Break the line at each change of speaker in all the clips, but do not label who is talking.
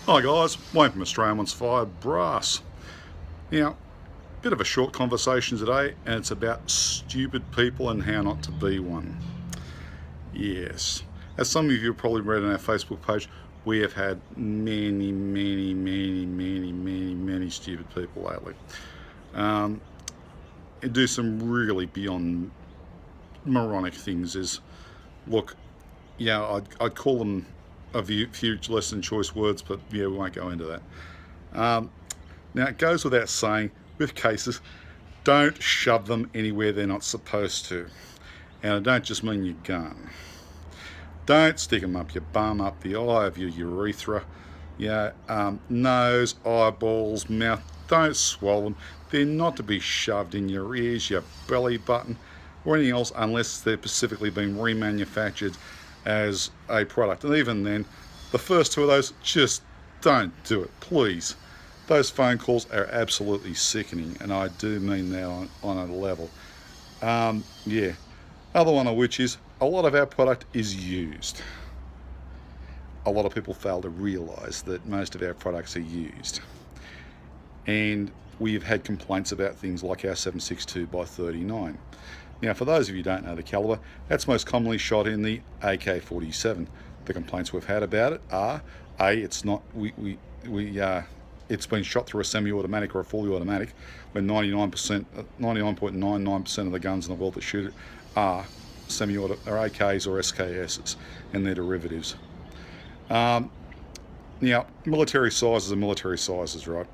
Hi guys, Wayne from Australian Once Fired Brass. Now, bit of a short conversation today, and it's about stupid people and how not to be one. Yes, as some of you have probably read on our Facebook page, we have had many stupid people lately. And do some really beyond moronic things. Look, I'd call them a few less than choice words, but yeah, we won't go into that. Now, it goes without saying, with cases, don't shove them anywhere they're not supposed to. And I don't just mean your gun. Don't stick them up your bum, up the eye of your urethra, nose, eyeballs, mouth. Don't swallow them. They're not to be shoved in your ears, your belly button, or anything else unless they're specifically been remanufactured as a product. And even then, the first two of those, just don't do it, please. Those phone calls are absolutely sickening, and I do mean that on a level. Other one of which is a lot of our product is used. A lot of people fail to realise that most of our products are used. And we've had complaints about things like our 7.62 by 39. Now, for those of you who don't know the calibre, that's most commonly shot in the AK-47. The complaints we've had about it are, it's not, it's been shot through a semi-automatic or a fully automatic, when 99.99% of the guns in the world that shoot it are semi-auto or AKs or SKSs and their derivatives. Now, military sizes are military sizes, right?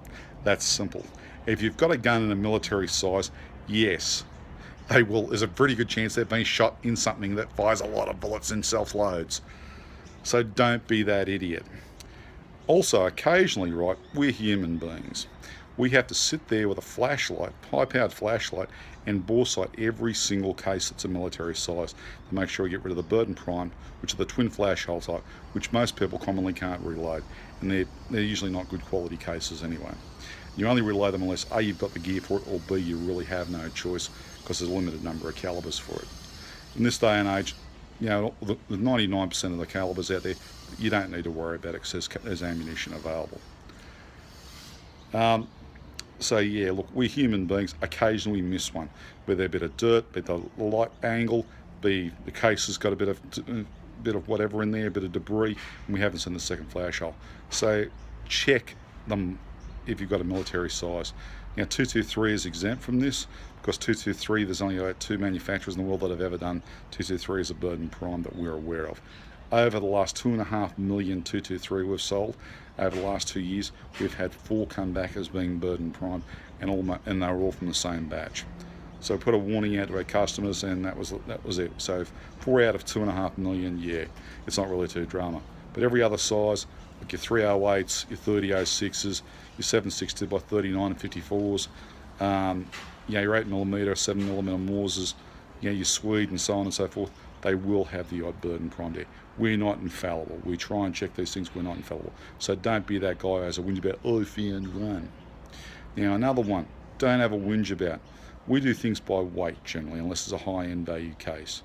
That's simple. If you've got a gun in a military size, yes, there's a pretty good chance they've been shot in something that fires a lot of bullets and self-loads. So don't be that idiot. Also, occasionally, right, we're human beings. We have to sit there with a flashlight, high-powered flashlight, and bore sight every single case that's a military size to make sure we get rid of the Burton Prime, which are the twin flash hole type, which most people commonly can't reload, and they're usually not good quality cases anyway. You only reload them unless A, you've got the gear for it, or B, you really have no choice because there's a limited number of calibers for it. In this day and age, the 99% of the calibers out there, you don't need to worry about it because there's ammunition available. So yeah, look, we're human beings. Occasionally we miss one, whether a bit of dirt, a bit of light angle, the case has got a bit of whatever in there, a bit of debris, and we haven't seen the second flash hole. So check them if you've got a military size. Now, 223 is exempt from this because 223, there's only about 2 manufacturers in the world that have ever done 223 as a Burton Prime that we're aware of. Over the last 2.5 million 223 we've sold, over the last 2 years, we've had 4 come back as being Burton Prime, and they were all from the same batch. So put a warning out to our customers, and that was it. So 4 out of 2.5 million, yeah, it's not really too drama. But every other size, like your 308s, your 3006s, your 7.62 by 39 and 54s, your 8mm, 7mm Morses, your Swede and so on and so forth, they will have the odd Burton Prime there. We're not infallible. We try and check these things, we're not infallible. So don't be that guy who has a whinge about, I found one. Now, another one, don't have a whinge about. We do things by weight generally, unless it's a high-end value case.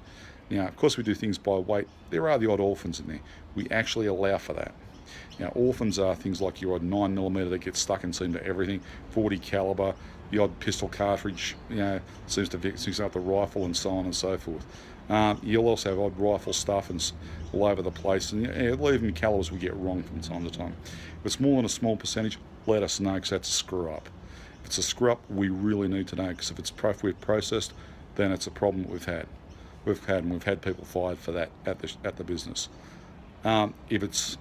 Now, of course we do things by weight. There are the odd orphans in there. We actually allow for that. Now, orphans are things like your odd 9mm that gets stuck into everything, 40 caliber, the odd pistol cartridge, seems to fix up the rifle and so on and so forth. You'll also have odd rifle stuff and all over the place, and even calibers we get wrong from time to time. If it's more than a small percentage, let us know because that's a screw up. If it's a screw up, we really need to know because if we've processed, then it's a problem that we've had. We've had people fired for that at the business. If it's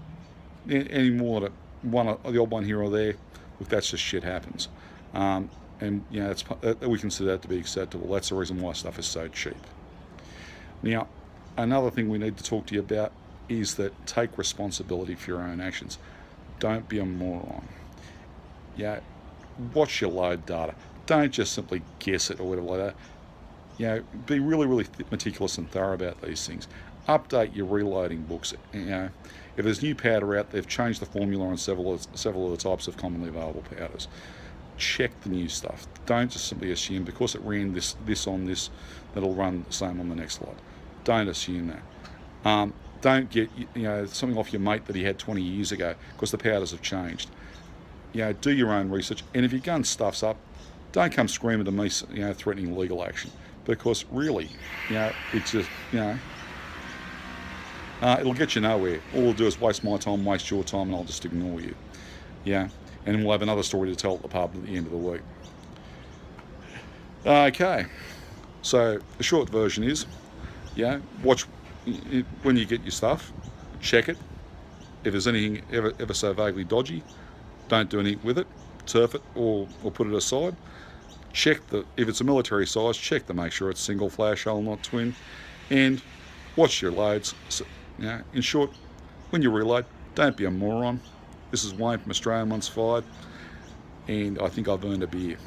any more than the odd one here or there, look, that's just shit happens. We consider that to be acceptable. That's the reason why stuff is so cheap. Now, another thing we need to talk to you about is that take responsibility for your own actions. Don't be a moron. Watch your load data. Don't just simply guess it or whatever like that. Be really meticulous and thorough about these things. Update your reloading books. If there's new powder out, they've changed the formula on several of the types of commonly available powders. Check the new stuff. Don't just simply assume because it ran this on this, that'll run the same on the next lot. Don't assume that. Don't get something off your mate that he had 20 years ago, because the powders have changed. Do your own research, and if your gun stuffs up, don't come screaming to me, threatening legal action, because really, it's just, it'll get you nowhere. All it'll do is waste my time, waste your time, and I'll just ignore you. Yeah, and we'll have another story to tell at the pub at the end of the week. Okay, so the short version is, watch when you get your stuff, check it. If there's anything ever so vaguely dodgy, don't do anything with it. Turf it or put it aside. Check if it's a military size, check to make sure it's single flash hole, not twin, and watch your loads. So, in short, when you reload, don't be a moron. This is Wayne from Australian Once Fired, and I think I've earned a beer.